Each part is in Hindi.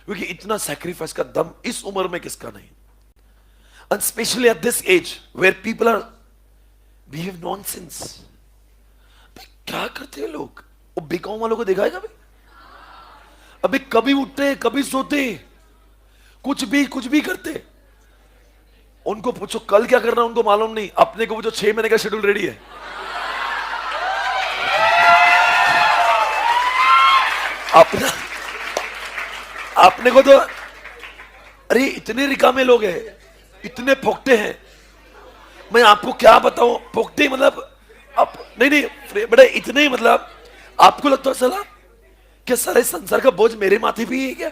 क्योंकि इतना सैक्रिफाइस का दम इस उम्र में किसका नहीं। And specially at this age where people are behave nonsense. क्या करते हैं लोग? वो बीकॉम वालों को देखा है कभी? अभी कभी उठते कभी सोते, कुछ भी करते। उनको पूछो कल क्या करना, उनको मालूम नहीं। अपने को पूछो 6 महीने का शेड्यूल रेडी है। अपना अपने को तो, अरे इतने रिकामे लोग हैं, इतने फोकटे हैं। मैं आपको क्या बताऊं, फोकटे ही मतलब अब नहीं नहीं बेटा, इतने ही मतलब आपको लगता है सला क्या सारे संसार का बोझ मेरे माथे पे ही है क्या?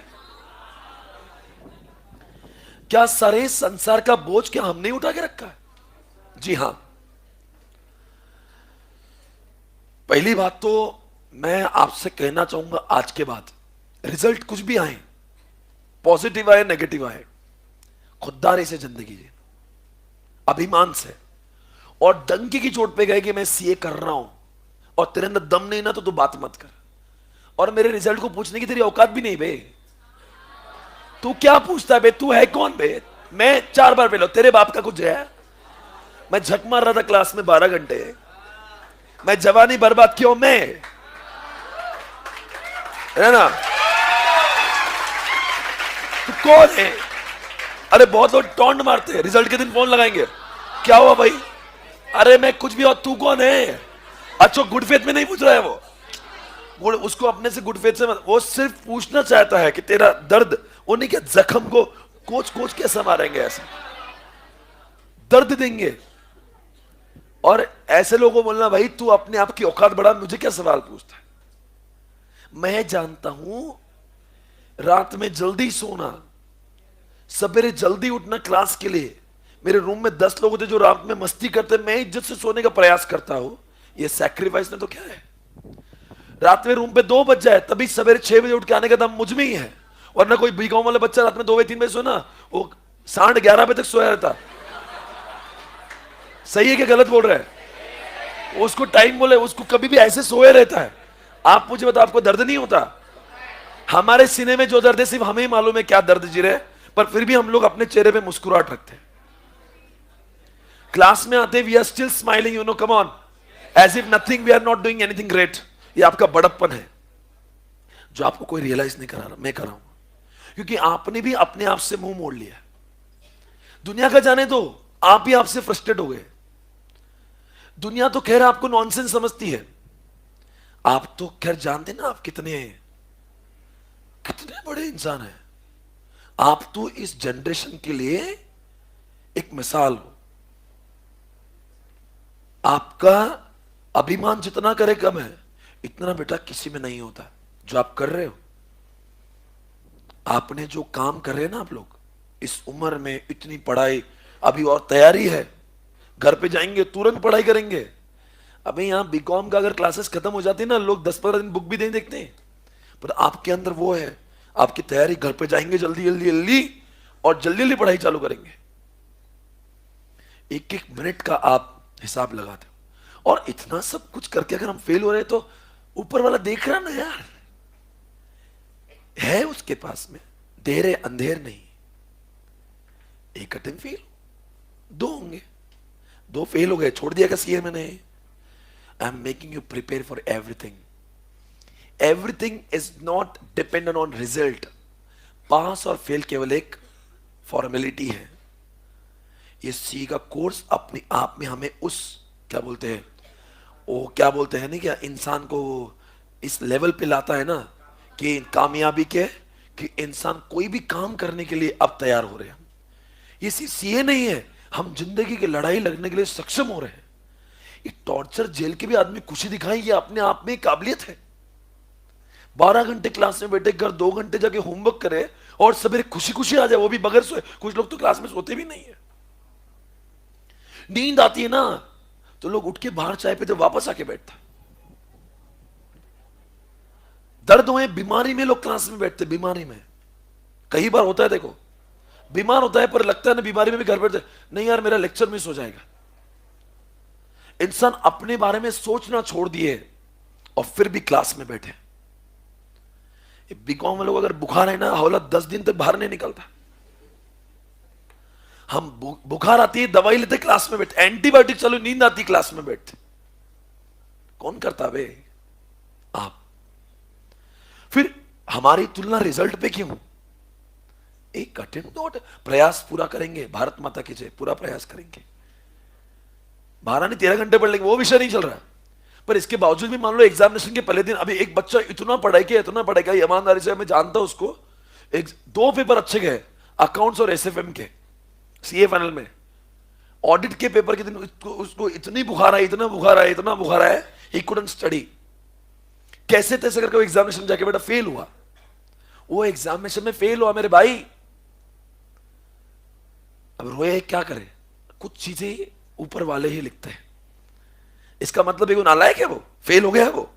क्या सारे संसार का बोझ क्या हमने उठा के रखा है? जी हां। पहली बात तो मैं आपसे कहना चाहूंगा, आज के बाद रिजल्ट कुछ भी आए, पॉजिटिव आए नेगेटिव आए, खुददारी से जिंदगी जी, अभिमान से, और डंकी की चोट पे गए कि मैं सीए कर रहा हूं और तेरे अंदर दम नहीं ना तो तू बात मत कर। और मेरे रिजल्ट को पूछने की तेरी औकात भी नहीं बे। तू क्या पूछता है बे? तू है कौन बे? मैं 4 बार फेल, तेरे बाप का कुछ है? मैं झक मार रहा था क्लास में 12 घंटे, मैं जवानी बर्बाद क्यों? मैं है ना? तू कौन है? अरे बहुत लोग टॉन्ट मारते हैं, रिजल्ट के दिन फोन लगाएंगे, क्या हुआ भाई? अरे मैं कुछ भी, और तू कौन है? अच्छा गुड फेथ में नहीं पूछ रहा है वो उसको अपने से गुड फेथ से वो सिर्फ पूछना चाहता है कि तेरा दर्द, वो नहीं कि जख्म को कोच कोच कैसे मारेंगे, ऐसे दर्द देंगे। और ऐसे लोगों को बोलना भाई तू अपने आप की औकात बढ़ा, मुझे क्या सवाल पूछता है? मैं जानता हूं रात में जल्दी सोना, सवेरे जल्दी उठना क्लास के लिए। मेरे रूम में 10 लोग होते जो रात में मस्ती करते, मैं इज्जत से सोने का प्रयास करता हूं। ये सैक्रिफाइस ने तो क्या है? रात में रूम पे 2 बज जाए तभी सवेरे 6 बजे उठ के आने का दम मुझ में ही है। वरना कोई बीकॉम वाला बच्चा रात में 2 बजे 3 बजे सोना, वो 11:30 बजे तक सोया रहता। सही है कि गलत बोल रहा है? उसको टाइम बोले, उसको कभी भी ऐसे सोया रहता है। आप मुझे बताओ, आपको दर्द नहीं होता? हमारे सीने में जो दर्द है सिर्फ हमें ही मालूम है क्या दर्द जी रहे, पर फिर भी हम लोग अपने चेहरे पे मुस्कुराहट रखते हैं। क्लास में आते we are still smiling, you know, come on, as if nothing, we are not doing anything great. ये आपका बड़प्पन है जो आपको कोई रियलाइज नहीं करा रहा, मैं कराऊंगा। क्योंकि आपने भी अपने आप से मुंह मोड़ लिया। दुनिया का जाने दो, आप ही आपसे फ्रस्ट्रेट हो गए। दुनिया तो खैर आपको नॉनसेंस समझती है, आप तो खैर जानते ना आप कितने कितने बड़े इंसान हैं। आप तो इस जनरेशन के लिए एक मिसाल हो। आपका अभिमान जितना करे कम है, इतना बेटा किसी में नहीं होता। जो आप कर रहे हो, आपने जो काम कर रहे हैं ना आप लोग इस उम्र में, इतनी पढ़ाई, अभी और तैयारी है, घर पे जाएंगे तुरंत पढ़ाई करेंगे। अभी यहां बीकॉम का अगर क्लासेस खत्म हो जाती है ना, लोग 10-15 दिन बुक भी नहीं देखते हैं, पर आपके अंदर वो है, आपकी तैयारी, घर पे जाएंगे जल्दी जल्दी जल्दी और जल्दी जल्दी पढ़ाई चालू करेंगे। एक एक मिनट का आप हिसाब लगाते हो। और इतना सब कुछ करके अगर हम फेल हो रहे हैं तो ऊपर वाला देख रहा ना यार, है उसके पास में, देर है अंधेर नहीं। एक अटेम्प्ट फेल, 2 होंगे, 2 फेल हो गए, छोड़ दिया क्या सीए मैंने? I am making you prepare for everything. Everything is not dependent on result. Pass और फेल केवल एक फॉर्मेलिटी है। ये सी का कोर्स अपने आप में हमें उस, क्या बोलते हैं वो, क्या बोलते हैं ना, क्या इंसान को इस लेवल पे लाता है ना कि कामयाबी के, कि इंसान कोई भी काम करने के लिए अब तैयार हो रहे हैं। ये सिर्फ सीए नहीं है, हम जिंदगी की लड़ाई लड़ने के लिए सक्षम हो रहे हैं। ये टॉर्चर जेल के भी आदमी खुशी दिखाएं, ये अपने आप में काबिलियत है। 12 घंटे क्लास में बैठे, घर 2 घंटे जाके होमवर्क करे और सवेरे खुशी खुशी आ जाए, वो भी बगैर सोए। कुछ लोग तो क्लास में सोते भी नहीं है। नींद आती है ना तो लोग उठ के बाहर चाय पे जब वापस आके बैठता। दर्द हुए बीमारी में लोग क्लास में बैठते, बीमारी में कई बार होता है, देखो बीमार होता है पर लगता है ना बीमारी में भी घर बैठते, नहीं यार मेरा लेक्चर मिस हो जाएगा। इंसान अपने बारे में सोचना छोड़ दिए और फिर भी क्लास में बैठे। बीकॉम में लोग अगर बुखार है ना, हौला 10 दिन तक बाहर नहीं निकलता। हम बुखार आती है दवाई लेते क्लास में बैठ, एंटीबायोटिक चलो नींद आती क्लास में बैठ। कौन करता बे? आप। फिर हमारी तुलना रिजल्ट पे क्यों? एक कठिन नोट, प्रयास पूरा करेंगे, भारत माता की जय, पूरा प्रयास करेंगे। 12 नहीं 13 घंटे पढ़ लेंगे, वो विषय नहीं चल रहा। पर इसके बावजूद भी मान लो एग्जामिनेशन के पहले दिन, अभी एक बच्चा इतना पढ़ाई किया, ईमानदारी से मैं जानता हूं उसको, एक 2 पेपर अच्छे गए, अकाउंट्स और एसएफएम के, सीए फाइनल में। ऑडिट के पेपर के दिन उसको इतनी बुखार आई, इतना बुखार आया, ही कुडंट स्टडी। कैसे तैसे करके वो एग्जामिनेशन जाके बेटा फेल हुआ। वो एग्जामिनेशन में फेल हुआ मेरे भाई। अब रोए क्या करे? कुछ चीजें ऊपर वाले ही लिखते हैं। इसका मतलब है वो नालायक है, वो फेल हो गया वो।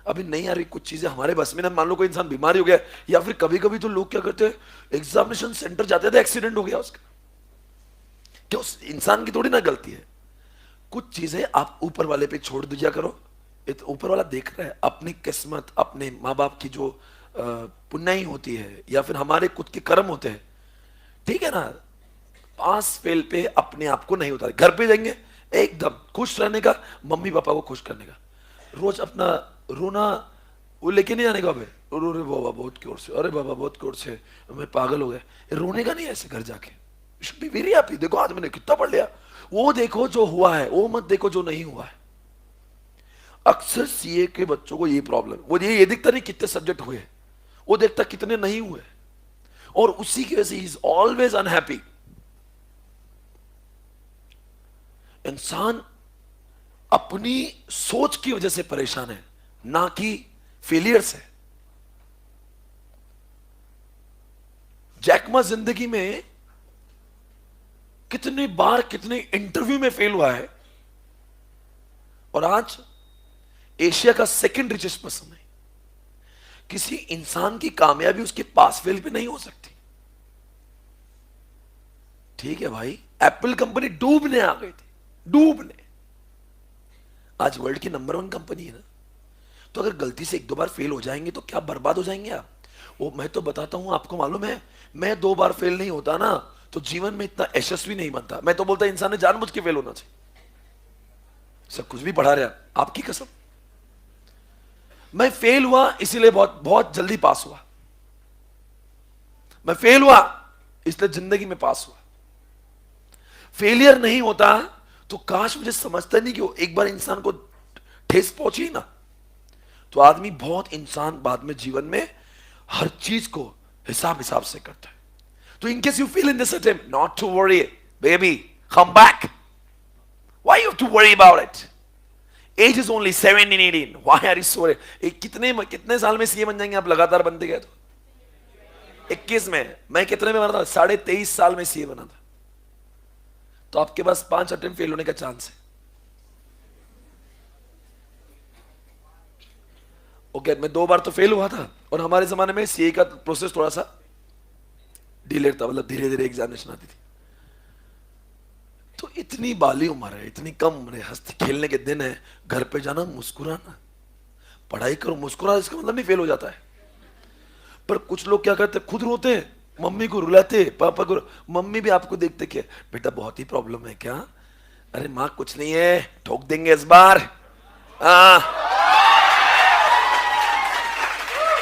अभी नहीं आ रही कुछ चीजें हमारे बस में ना। मान लो कोई इंसान बीमारी हो गया, या फिर कभी कभी तो लोग क्या करते हैं, एग्जामिनेशन सेंटर जाते थे, एक्सीडेंट हो गया उसका, क्या उस इंसान की थोड़ी ना गलती है। कुछ चीजें आप ऊपर वाले पे छोड़ दिया करो। ऊपर वाला देख रहा है, अपनी किस्मत, अपने माँ बाप की जो पुण्याई होती है, या फिर हमारे खुद के कर्म होते हैं, ठीक है ना। पास फेल पे अपने आप को नहीं उतारे। घर पे जाएंगे एकदम खुश रहने का, मम्मी पापा को खुश करने का। रोज अपना रोना वो लेके नहीं जाने का, रो रे बाबा बहुत जोर से, अरे बाबा बहुत जोर से, मैं पागल हो गया, रोने का नहीं ऐसे घर जाके। शुड बी वेरी हैप्पी, देखो आज मैंने कितना पढ़ लिया। वो देखो जो हुआ है, वो मत देखो जो नहीं हुआ है। अक्सर सीए के बच्चों को ये प्रॉब्लम, वो ये दिखता नहीं कितने सब्जेक्ट हुए, वो देखता कितने नहीं हुए, और उसी की वजह से इज ऑलवेज अनहैप्पी। इंसान अपनी सोच की वजह से परेशान है, ना कि फेलियर से। जैकमा जिंदगी में कितने बार कितने इंटरव्यू में फेल हुआ है, और आज एशिया का सेकंड रिचेस्ट पर्सन है। किसी इंसान की कामयाबी उसके पास फेल पे नहीं हो सकती। ठीक है भाई, एप्पल कंपनी डूबने आ गई थी, डूबने। आज वर्ल्ड की नंबर 1 कंपनी है ना। तो अगर गलती से 1-2 बार फेल हो जाएंगे तो क्या बर्बाद हो जाएंगे आप? वो मैं तो बताता हूं, आपको मालूम है, मैं 2 बार फेल नहीं होता ना तो जीवन में इतना यशस्वी नहीं बनता। मैं तो बोलता इंसान ने जानबूझ के फेल होना चाहिए। सब कुछ भी पढ़ा रहा, आपकी कसम। मैं फेल हुआ इसीलिए बहुत बहुत जल्दी पास हुआ। मैं फेल हुआ इसलिए जिंदगी में पास हुआ। फेलियर नहीं होता तो काश मुझे समझता नहीं कि एक बार इंसान को ठेस पहुंची ना, तो आदमी बहुत इंसान बाद में जीवन में हर चीज को हिसाब से करता है। तो in case you feel in this attempt, not to worry baby, come back. Why you have to worry about it? Age is only 17, 18, why are you so worry? कितने साल में सीए बन जाएंगे आप लगातार बनते गए तो? 21 में। मैं कितने में बना था? 23.5 साल में सीए बना था। तो आपके पास 5 अटेम्प्ट फेल होने का चांस है। ओके, मैं 2 बार तो फेल हुआ था, और हमारे जमाने में सीए का प्रोसेस थोड़ा सा डिलेड था, मतलब धीरे धीरे एग्जामिनेशन आती थी। तो इतनी बाली उम्र है, इतनी कम उम्र है, हंसते खेलने के दिन है, घर पे जाना मुस्कुराना, पढ़ाई करो मुस्कुरा, इसका मतलब नहीं फेल हो जाता है। पर कुछ लोग क्या करते, खुद रोते, मम्मी को रुलाते, पापा को। मम्मी भी आपको देखते क्या, बेटा बहुत ही प्रॉब्लम है क्या? अरे माँ कुछ नहीं है, ठोक देंगे इस बार।